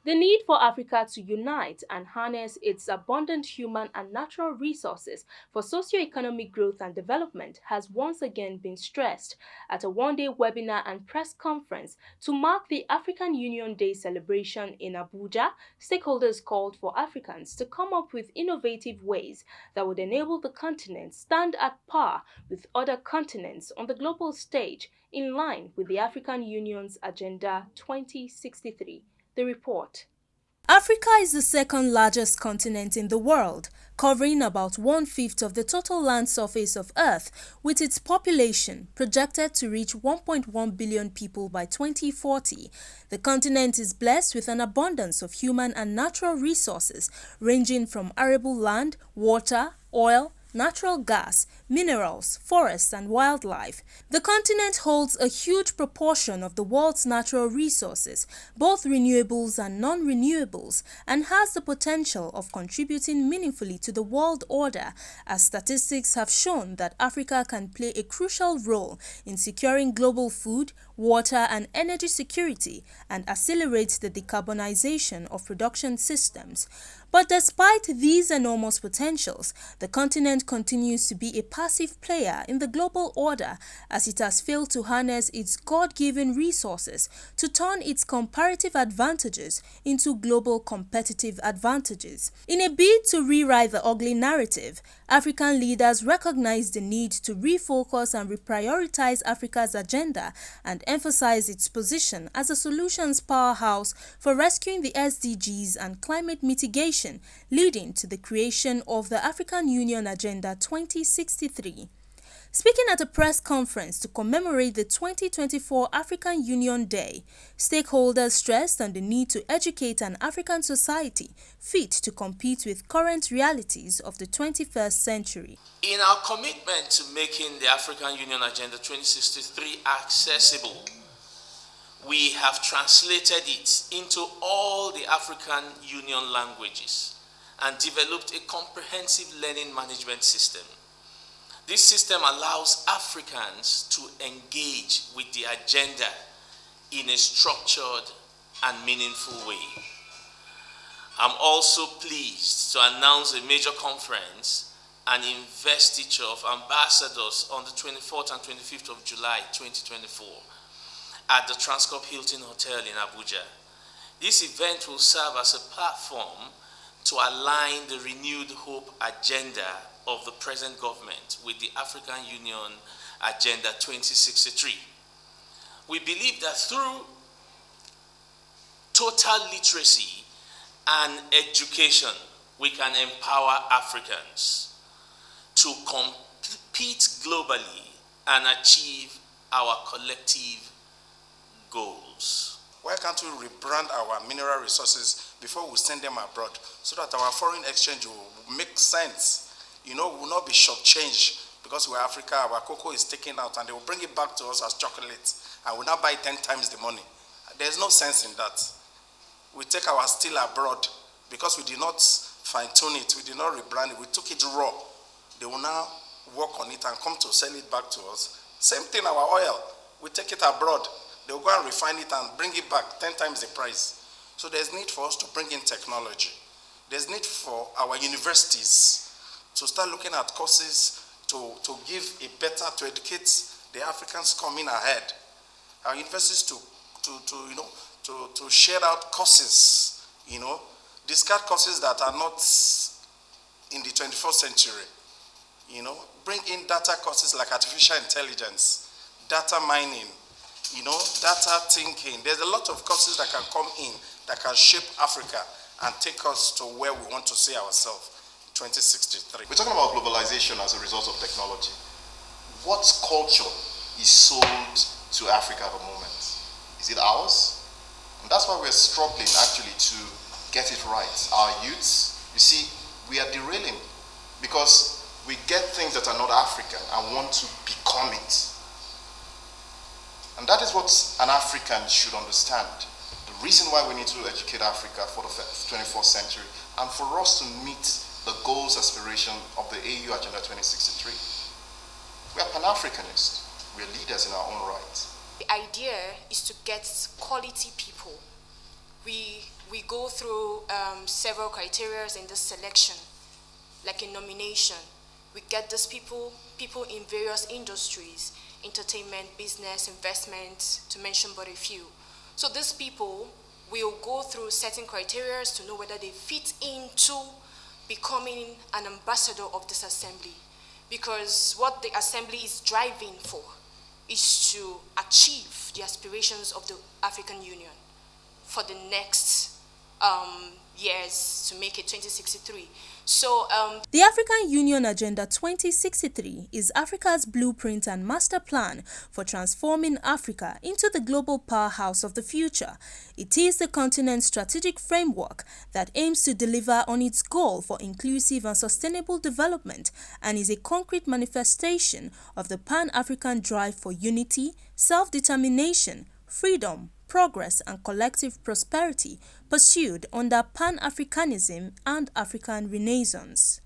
The need for Africa to unite and harness its abundant human and natural resources for socio-economic growth and development has once again been stressed at a one-day webinar and press conference to mark the African Union Day celebration in Abuja. Stakeholders called for Africans to come up with innovative ways that would enable the continent stand at par with other continents on the global stage in line with the African Union's Agenda 2063. The report. Africa is the second largest continent in the world, covering about one-fifth of the total land surface of Earth, with its population projected to reach 1.1 billion people by 2040. The continent is blessed with an abundance of human and natural resources ranging from arable land, water, oil, natural gas, minerals, forests, and wildlife. The continent holds a huge proportion of the world's natural resources, both renewables and non-renewables, and has the potential of contributing meaningfully to the world order, as statistics have shown that Africa can play a crucial role in securing global food, water, and energy security and accelerate the decarbonization of production systems. But despite these enormous potentials, the continent continues to be a passive player in the global order as it has failed to harness its God-given resources to turn its comparative advantages into global competitive advantages. In a bid to rewrite the ugly narrative, African leaders recognize the need to refocus and reprioritize Africa's agenda and emphasize its position as a solutions powerhouse for rescuing the SDGs and climate mitigation, leading to the creation of the African Union Agenda 2063. Speaking at a press conference to commemorate the 2024 African Union Day, stakeholders stressed on the need to educate an African society fit to compete with current realities of the 21st century. In our commitment to making the African Union Agenda 2063 accessible, we have translated it into all the African Union languages and developed a comprehensive learning management system. This system allows Africans to engage with the agenda in a structured and meaningful way. I'm also pleased to announce a major conference and investiture of ambassadors on the 24th and 25th of July 2024 at the Transcorp Hilton Hotel in Abuja. This event will serve as a platform to align the renewed hope agenda of the present government with the African Union Agenda 2063. We believe that through total literacy and education, we can empower Africans to compete globally and achieve our collective goals. Why can't we rebrand our mineral resources before we send them abroad so that our foreign exchange will make sense? We will not be shortchanged because we're Africa, our cocoa is taken out and they will bring it back to us as chocolate and we'll now buy 10 times the money. There's no sense in that. We take our steel abroad because we did not fine-tune it, we did not rebrand it, we took it raw. They will now work on it and come to sell it back to us. Same thing, our oil, we take it abroad. They will go and refine it and bring it back 10 times the price. So there's need for us to bring in technology. There's need for our universities to start looking at courses to educate the Africans coming ahead. Our universities to share out courses, discard courses that are not in the 21st century. Bring in data courses like artificial intelligence, data mining, data thinking. There's a lot of courses that can come in that can shape Africa and take us to where we want to see ourselves. 2063. We're talking about globalization as a result of technology. What culture is sold to Africa at the moment? Is it ours? And that's why we're struggling actually to get it right. Our youths, you see, we are derailing because we get things that are not African and want to become it. And that is what an African should understand. The reason why we need to educate Africa for the 21st century and for us to meet the goals, aspiration of the AU Agenda 2063. We are Pan-Africanists. We are leaders in our own right. The idea is to get quality people. We go through several criteria in this selection, like in nomination. We get these people in various industries, entertainment, business, investment, to mention but a few. So these people will go through certain criteria to know whether they fit into becoming an ambassador of this assembly. Because what the assembly is driving for is to achieve the aspirations of the African Union for the next years to make it 2063. So the African Union Agenda 2063 is Africa's blueprint and master plan for transforming Africa into the global powerhouse of the future. It is the continent's strategic framework that aims to deliver on its goal for inclusive and sustainable development and is a concrete manifestation of the Pan-African drive for unity, self-determination, freedom, progress and collective prosperity pursued under Pan-Africanism and African Renaissance.